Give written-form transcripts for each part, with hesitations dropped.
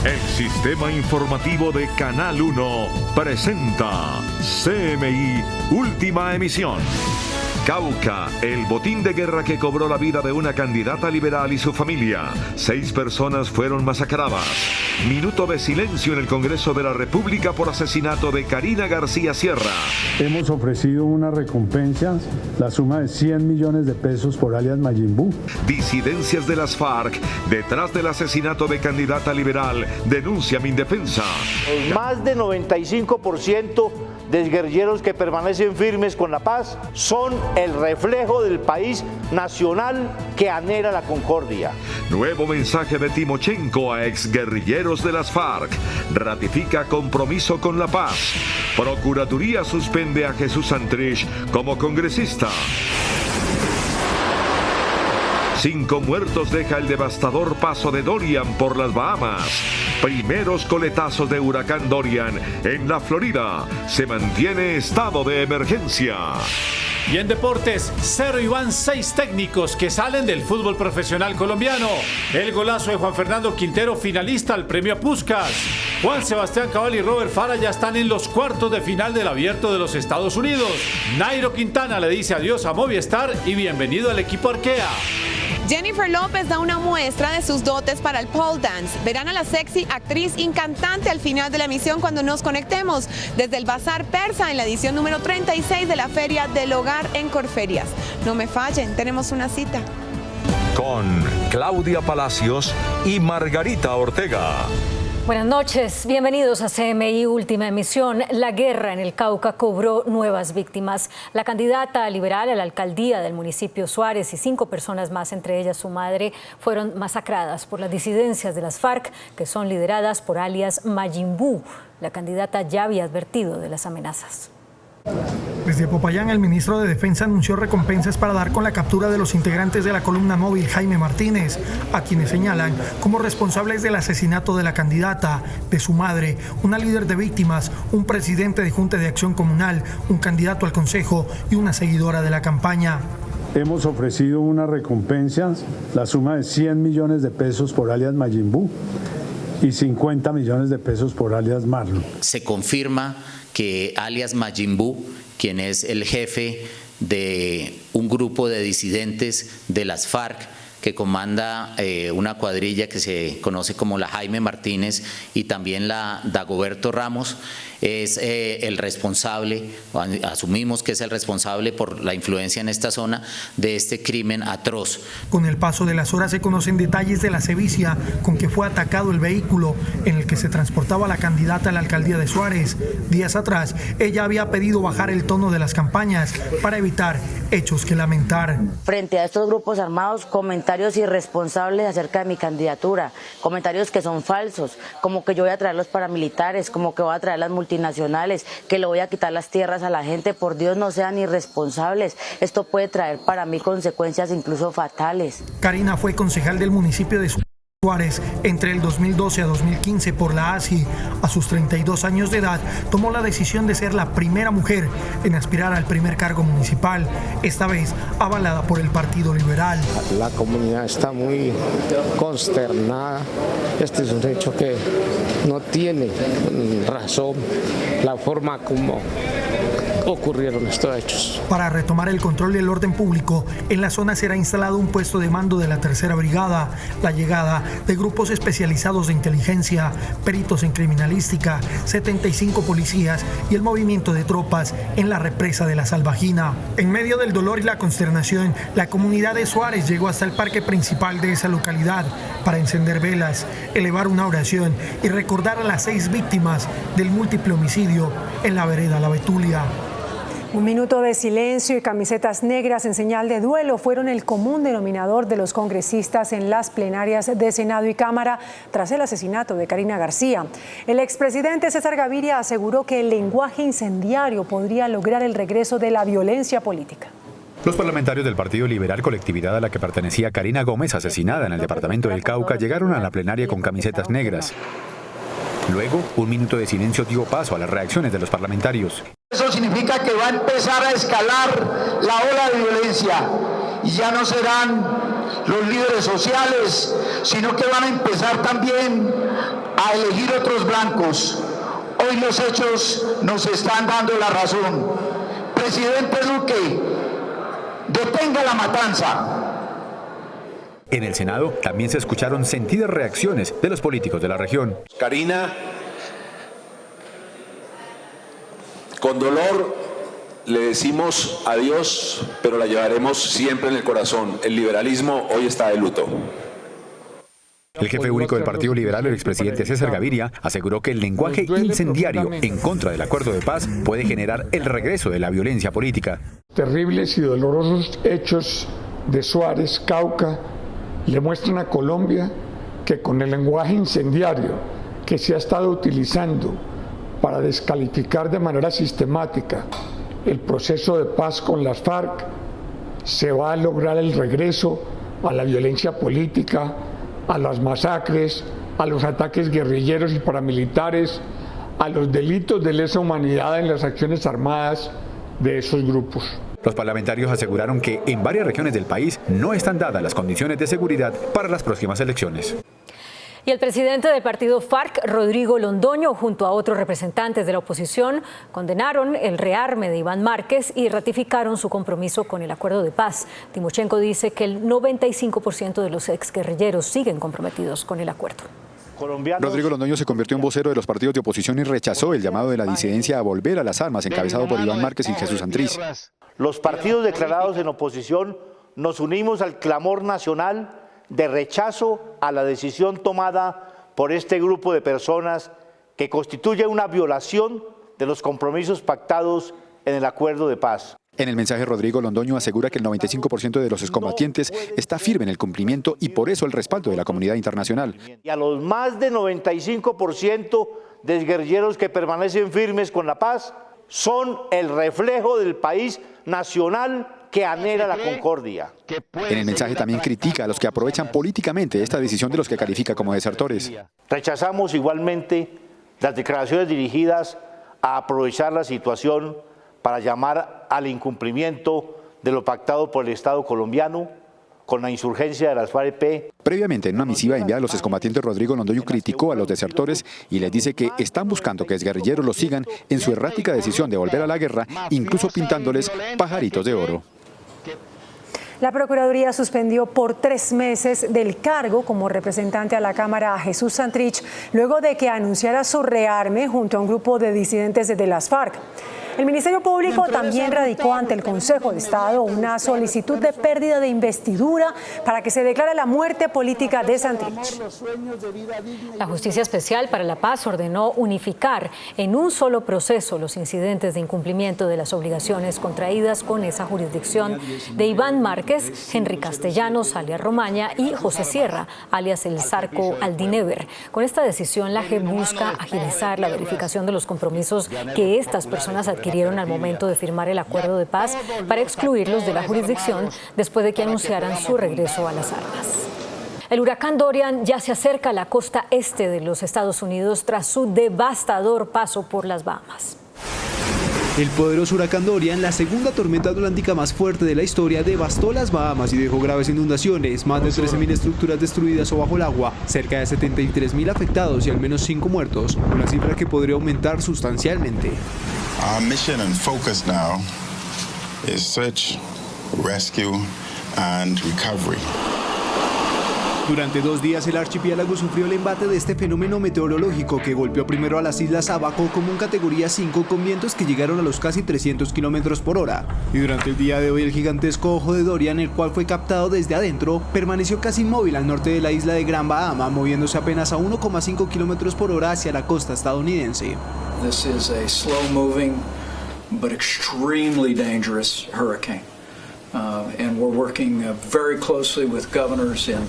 El sistema informativo de Canal 1 presenta CMI Última Emisión. Cauca, el botín de guerra que cobró la vida de una candidata liberal y su familia. 6 personas fueron masacradas. Minuto de silencio en el Congreso de la República por asesinato de Karina García Sierra. Hemos ofrecido una recompensa, la suma de 100 millones de pesos por alias Mayimbu. Disidencias de las FARC, detrás del asesinato de candidata liberal, denuncia Mindefensa. Más de 95% de guerrilleros que permanecen firmes con la paz son el reflejo del país nacional que anhela la concordia. Nuevo mensaje de Timochenko a exguerrilleros de las FARC. Ratifica compromiso con la paz. Procuraduría suspende a Jesús Santrich como congresista. 5 muertos deja el devastador paso de Dorian por las Bahamas. Primeros coletazos de huracán Dorian en la Florida. Se mantiene estado de emergencia. Y en deportes, 0 y van 6 técnicos que salen del fútbol profesional colombiano. El golazo de Juan Fernando Quintero, finalista al premio Puskás. Juan Sebastián Cabal y Robert Fara ya están en los cuartos de final del Abierto de los Estados Unidos. Nairo Quintana le dice adiós a Movistar y bienvenido al equipo Arkea. Jennifer López da una muestra de sus dotes para el pole dance. Verán a la sexy actriz incantante al final de la emisión cuando nos conectemos desde el Bazar Persa en la edición número 36 de la Feria del Hogar en Corferias. No me fallen, tenemos una cita. Con Claudia Palacios y Margarita Ortega. Buenas noches, bienvenidos a CMI Última Emisión. La guerra en el Cauca cobró nuevas víctimas. La candidata liberal a la alcaldía del municipio Suárez y 5 personas más, entre ellas su madre, fueron masacradas por las disidencias de las FARC, que son lideradas por alias Mayimbu. La candidata ya había advertido de las amenazas. Desde Popayán, el ministro de Defensa anunció recompensas para dar con la captura de los integrantes de la columna móvil Jaime Martínez, a quienes señalan como responsables del asesinato de la candidata, de su madre, una líder de víctimas, un presidente de Junta de Acción Comunal, un candidato al consejo y una seguidora de la campaña. Hemos ofrecido una recompensa, la suma de 100 millones de pesos por alias Mayimbu y 50 millones de pesos por alias Marlon. Se confirma que alias Mayimbu, quien es el jefe de un grupo de disidentes de las FARC, que comanda una cuadrilla que se conoce como la Jaime Martínez y también la Dagoberto Ramos, es el responsable, asumimos que es el responsable por la influencia en esta zona de este crimen atroz. Con el paso de las horas se conocen detalles de la sevicia con que fue atacado el vehículo en el que se transportaba la candidata a la alcaldía de Suárez. Días atrás, ella había pedido bajar el tono de las campañas para evitar hechos que lamentar. Frente a estos grupos armados, comentarios irresponsables acerca de mi candidatura, comentarios que son falsos, como que yo voy a traer los paramilitares, como que voy a traer las multinacionales, que le voy a quitar las tierras a la gente. Por Dios, no sean irresponsables. Esto puede traer para mí consecuencias incluso fatales. Karina fue concejal del municipio de Suárez entre el 2012 a 2015 por la ASI. A sus 32 años de edad tomó la decisión de ser la primera mujer en aspirar al primer cargo municipal, esta vez avalada por el Partido Liberal. La comunidad está muy consternada. Este es un hecho que no tiene razón la forma como ocurrieron estos hechos. Para retomar el control del orden público, en la zona será instalado un puesto de mando de la Tercera Brigada, la llegada de grupos especializados de inteligencia, peritos en criminalística, 75 policías y el movimiento de tropas en la represa de la Salvajina. En medio del dolor y la consternación, la comunidad de Suárez llegó hasta el parque principal de esa localidad para encender velas, elevar una oración y recordar a las 6 víctimas del múltiple homicidio en la vereda La Betulia. Un minuto de silencio y camisetas negras en señal de duelo fueron el común denominador de los congresistas en las plenarias de Senado y Cámara tras el asesinato de Karina García. El expresidente César Gaviria aseguró que el lenguaje incendiario podría lograr el regreso de la violencia política. Los parlamentarios del Partido Liberal, colectividad a la que pertenecía Karina Gómez, asesinada en el departamento del Cauca, llegaron a la plenaria con camisetas negras. Luego, un minuto de silencio dio paso a las reacciones de los parlamentarios. Eso significa que va a empezar a escalar la ola de violencia y ya no serán los líderes sociales, sino que van a empezar también a elegir otros blancos. Hoy los hechos nos están dando la razón. Presidente Duque, detenga la matanza. En el Senado también se escucharon sentidas reacciones de los políticos de la región. Karina, con dolor le decimos adiós, pero la llevaremos siempre en el corazón. El liberalismo hoy está de luto. El jefe único del Partido Liberal, el expresidente César Gaviria, aseguró que el lenguaje incendiario en contra del acuerdo de paz puede generar el regreso de la violencia política. Terribles y dolorosos hechos de Suárez, Cauca, le muestran a Colombia que con el lenguaje incendiario que se ha estado utilizando para descalificar de manera sistemática el proceso de paz con las FARC, se va a lograr el regreso a la violencia política, a las masacres, a los ataques guerrilleros y paramilitares, a los delitos de lesa humanidad en las acciones armadas de esos grupos. Los parlamentarios aseguraron que en varias regiones del país no están dadas las condiciones de seguridad para las próximas elecciones. Y el presidente del partido FARC, Rodrigo Londoño, junto a otros representantes de la oposición, condenaron el rearme de Iván Márquez y ratificaron su compromiso con el acuerdo de paz. Timochenko dice que el 95% de los exguerrilleros siguen comprometidos con el acuerdo. Rodrigo Londoño se convirtió en vocero de los partidos de oposición y rechazó el llamado de la disidencia a volver a las armas encabezado por Iván Márquez y Jesús Santrich. Los partidos declarados en oposición nos unimos al clamor nacional de rechazo a la decisión tomada por este grupo de personas que constituye una violación de los compromisos pactados en el acuerdo de paz. En el mensaje, Rodrigo Londoño asegura que el 95% de los excombatientes está firme en el cumplimiento y por eso el respaldo de la comunidad internacional. Y a los más de 95% de guerrilleros que permanecen firmes con la paz son el reflejo del país nacional que anhela la concordia. En el mensaje también critica a los que aprovechan políticamente esta decisión de los que califica como desertores. Rechazamos igualmente las declaraciones dirigidas a aprovechar la situación para llamar al incumplimiento de lo pactado por el Estado colombiano con la insurgencia de las FARC-EP. Previamente, en una misiva enviada a los excombatientes, Rodrigo Londoño criticó a los desertores y les dice que están buscando que exguerrilleros los sigan en su errática decisión de volver a la guerra, incluso pintándoles pajaritos de oro. La Procuraduría suspendió por 3 meses del cargo como representante a la Cámara a Jesús Santrich luego de que anunciara su rearme junto a un grupo de disidentes de las FARC. El Ministerio Público también radicó ante el Consejo de Estado una solicitud de pérdida de investidura para que se declare la muerte política de Santrich. La Justicia Especial para la Paz ordenó unificar en un solo proceso los incidentes de incumplimiento de las obligaciones contraídas con esa jurisdicción de Iván Márquez, Henry Castellanos, alias Romaña, y José Sierra, alias El Zarco Aldinever. Con esta decisión, la JEP busca agilizar la verificación de los compromisos que estas personas adquirieron al momento de firmar el acuerdo de paz para excluirlos de la jurisdicción después de que anunciaran su regreso a las armas. El huracán Dorian ya se acerca a la costa este de los Estados Unidos tras su devastador paso por las Bahamas. El poderoso huracán Dorian, la segunda tormenta atlántica más fuerte de la historia, devastó las Bahamas y dejó graves inundaciones, más de 13.000 estructuras destruidas o bajo el agua, cerca de 73.000 afectados y al menos 5 muertos, una cifra que podría aumentar sustancialmente. Our mission and focus now is search, rescue and recovery. Durante 2 días el archipiélago sufrió el embate de este fenómeno meteorológico que golpeó primero a las Islas Abaco como un categoría 5 con vientos que llegaron a los casi 300 kilómetros por hora. Y durante el día de hoy el gigantesco ojo de Dorian, el cual fue captado desde adentro, permaneció casi inmóvil al norte de la isla de Gran Bahama, moviéndose apenas a 1,5 kilómetros por hora hacia la costa estadounidense. This is a slow moving but extremely dangerous hurricane. And we're working very closely with governors in.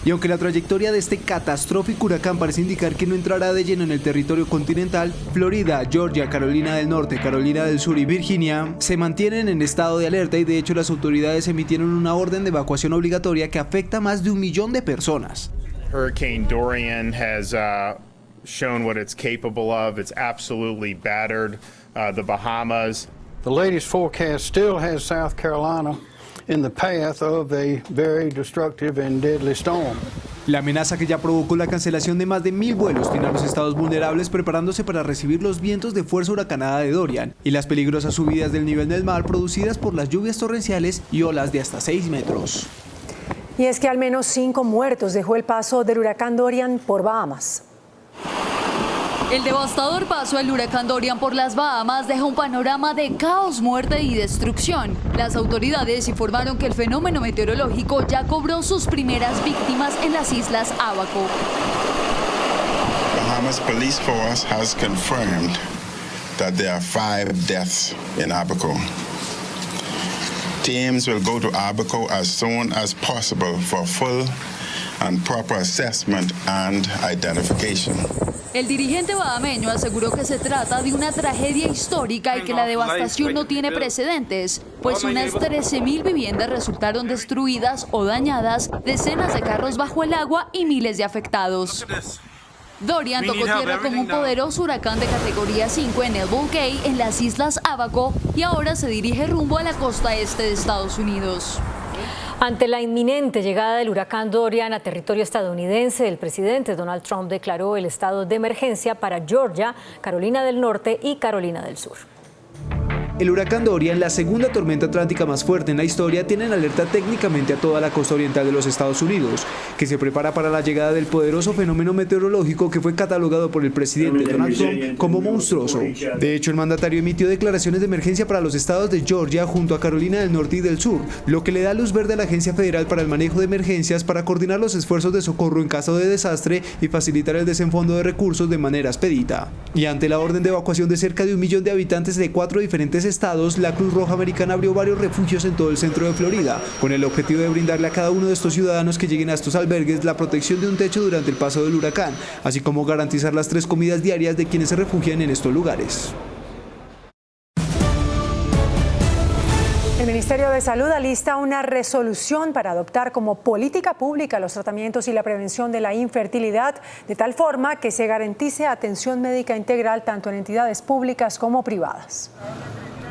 Y aunque la trayectoria de este catastrófico huracán parece indicar que no entrará de lleno en el territorio continental, Florida, Georgia, Carolina del Norte, Carolina del Sur y Virginia se mantienen en estado de alerta y de hecho las autoridades emitieron una orden de evacuación obligatoria que afecta a más de 1 millón de personas. Hurricane Dorian has shown what it's capable of. It's absolutely battered the Bahamas. The latest forecast still has South Carolina in the path of a very destructive and deadly storm. La amenaza que ya provocó la cancelación de más de 1000 vuelos tiene a los estados vulnerables preparándose para recibir los vientos de fuerza huracanada de Dorian y las peligrosas subidas del nivel del mar producidas por las lluvias torrenciales y olas de hasta 6 metros. Y es que al menos 5 muertos dejó el paso del huracán Dorian por Bahamas. El devastador paso del huracán Dorian por las Bahamas deja un panorama de caos, muerte y destrucción. Las autoridades informaron que el fenómeno meteorológico ya cobró sus primeras víctimas en las Islas Abaco. Bahamas Police Force has confirmed that there are 5 deaths in Abaco. Teams will go to Abaco as soon as possible for full and proper assessment and identification. El dirigente bahameño aseguró que se trata de una tragedia histórica y que la devastación no tiene precedentes, pues unas 13.000 viviendas resultaron destruidas o dañadas, decenas de carros bajo el agua y miles de afectados. Dorian tocó tierra como un poderoso huracán de categoría 5 en el Bull Cay, en las Islas Abaco, y ahora se dirige rumbo a la costa este de Estados Unidos. Ante la inminente llegada del huracán Dorian a territorio estadounidense, el presidente Donald Trump declaró el estado de emergencia para Georgia, Carolina del Norte y Carolina del Sur. El huracán Dorian, la segunda tormenta atlántica más fuerte en la historia, tiene en alerta técnicamente a toda la costa oriental de los Estados Unidos, que se prepara para la llegada del poderoso fenómeno meteorológico que fue catalogado por el presidente Donald Trump como monstruoso. De hecho, el mandatario emitió declaraciones de emergencia para los estados de Georgia junto a Carolina del Norte y del Sur, lo que le da luz verde a la Agencia Federal para el Manejo de Emergencias para coordinar los esfuerzos de socorro en caso de desastre y facilitar el desenfondo de recursos de manera expedita. Y ante la orden de evacuación de cerca de 1 millón de habitantes de 4 diferentes estados, la Cruz Roja Americana abrió varios refugios en todo el centro de Florida, con el objetivo de brindarle a cada uno de estos ciudadanos que lleguen a estos albergues la protección de un techo durante el paso del huracán, así como garantizar las 3 comidas diarias de quienes se refugian en estos lugares. El Ministerio de Salud alista una resolución para adoptar como política pública los tratamientos y la prevención de la infertilidad, de tal forma que se garantice atención médica integral tanto en entidades públicas como privadas.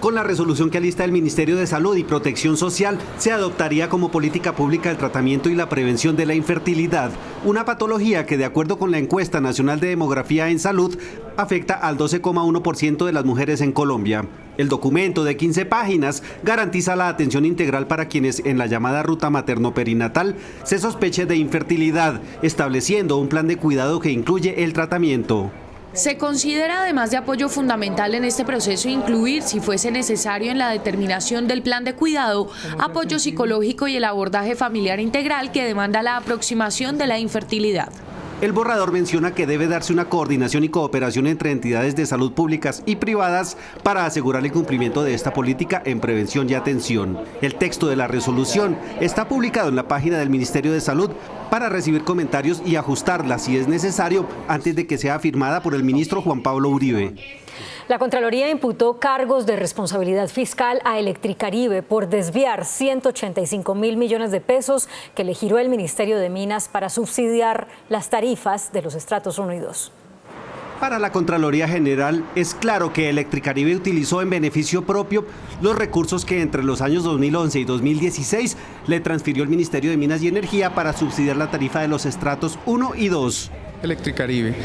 Con la resolución que alista el Ministerio de Salud y Protección Social, se adoptaría como política pública el tratamiento y la prevención de la infertilidad, una patología que, de acuerdo con la Encuesta Nacional de Demografía en Salud, afecta al 12,1% de las mujeres en Colombia. El documento de 15 páginas garantiza la atención integral para quienes en la llamada ruta materno-perinatal se sospeche de infertilidad, estableciendo un plan de cuidado que incluye el tratamiento. Se considera, además de apoyo fundamental en este proceso, incluir, si fuese necesario en la determinación del plan de cuidado, apoyo psicológico y el abordaje familiar integral que demanda la aproximación de la infertilidad. El borrador menciona que debe darse una coordinación y cooperación entre entidades de salud públicas y privadas para asegurar el cumplimiento de esta política en prevención y atención. El texto de la resolución está publicado en la página del Ministerio de Salud para recibir comentarios y ajustarla si es necesario antes de que sea firmada por el ministro Juan Pablo Uribe. La Contraloría imputó cargos de responsabilidad fiscal a Electricaribe por desviar 185.000 millones de pesos que le giró el Ministerio de Minas para subsidiar las tarifas de los estratos 1 y 2. Para la Contraloría General, es claro que Electricaribe utilizó en beneficio propio los recursos que entre los años 2011 y 2016 le transfirió el Ministerio de Minas y Energía para subsidiar la tarifa de los estratos 1 y 2. Electricaribe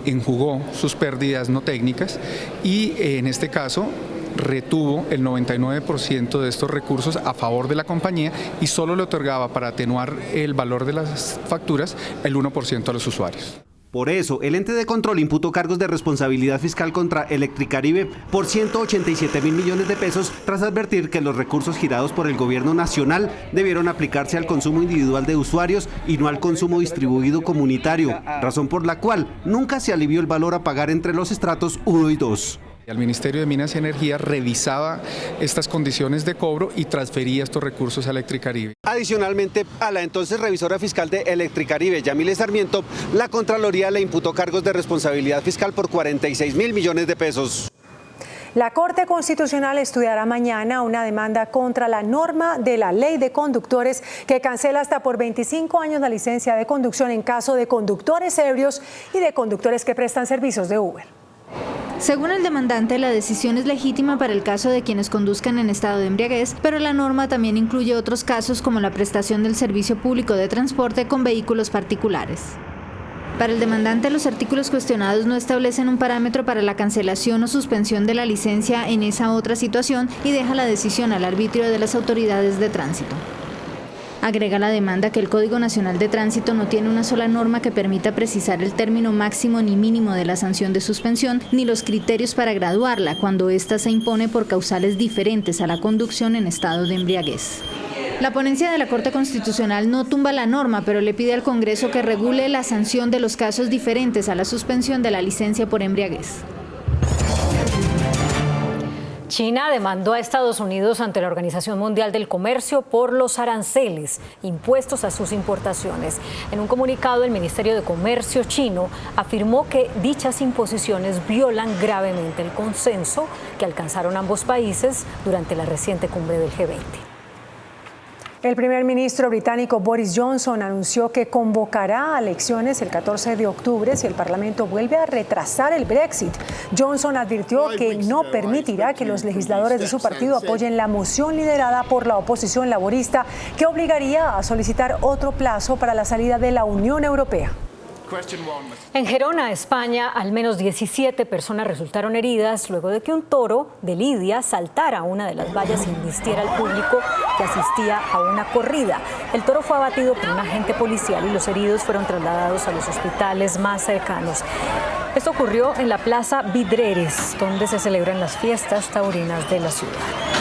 enjugó sus pérdidas no técnicas y en este caso retuvo el 99% de estos recursos a favor de la compañía y solo le otorgaba para atenuar el valor de las facturas el 1% a los usuarios. Por eso, el ente de control imputó cargos de responsabilidad fiscal contra Electricaribe por 187.000 millones de pesos tras advertir que los recursos girados por el gobierno nacional debieron aplicarse al consumo individual de usuarios y no al consumo distribuido comunitario, razón por la cual nunca se alivió el valor a pagar entre los estratos 1 y 2. El Ministerio de Minas y Energía revisaba estas condiciones de cobro y transfería estos recursos a Electricaribe. Adicionalmente, a la entonces revisora fiscal de Electricaribe, Yamile Sarmiento, la Contraloría le imputó cargos de responsabilidad fiscal por 46.000 millones de pesos. La Corte Constitucional estudiará mañana una demanda contra la norma de la Ley de Conductores que cancela hasta por 25 años la licencia de conducción en caso de conductores ebrios y de conductores que prestan servicios de Uber. Según el demandante, la decisión es legítima para el caso de quienes conduzcan en estado de embriaguez, pero la norma también incluye otros casos como la prestación del servicio público de transporte con vehículos particulares. Para el demandante, los artículos cuestionados no establecen un parámetro para la cancelación o suspensión de la licencia en esa otra situación y deja la decisión al arbitrio de las autoridades de tránsito. Agrega la demanda que el Código Nacional de Tránsito no tiene una sola norma que permita precisar el término máximo ni mínimo de la sanción de suspensión, ni los criterios para graduarla cuando ésta se impone por causales diferentes a la conducción en estado de embriaguez. La ponencia de la Corte Constitucional no tumba la norma, pero le pide al Congreso que regule la sanción de los casos diferentes a la suspensión de la licencia por embriaguez. China demandó a Estados Unidos ante la Organización Mundial del Comercio por los aranceles impuestos a sus importaciones. En un comunicado, el Ministerio de Comercio chino afirmó que dichas imposiciones violan gravemente el consenso que alcanzaron ambos países durante la reciente cumbre del G20. El primer ministro británico Boris Johnson anunció que convocará a elecciones el 14 de octubre si el Parlamento vuelve a retrasar el Brexit. Johnson advirtió que no permitirá que los legisladores de su partido apoyen la moción liderada por la oposición laborista que obligaría a solicitar otro plazo para la salida de la Unión Europea. En Gerona, España, al menos 17 personas resultaron heridas luego de que un toro de lidia saltara una de las vallas y embistiera al público que asistía a una corrida. El toro fue abatido por un agente policial y los heridos fueron trasladados a los hospitales más cercanos. Esto ocurrió en la Plaza Vidreres, donde se celebran las fiestas taurinas de la ciudad.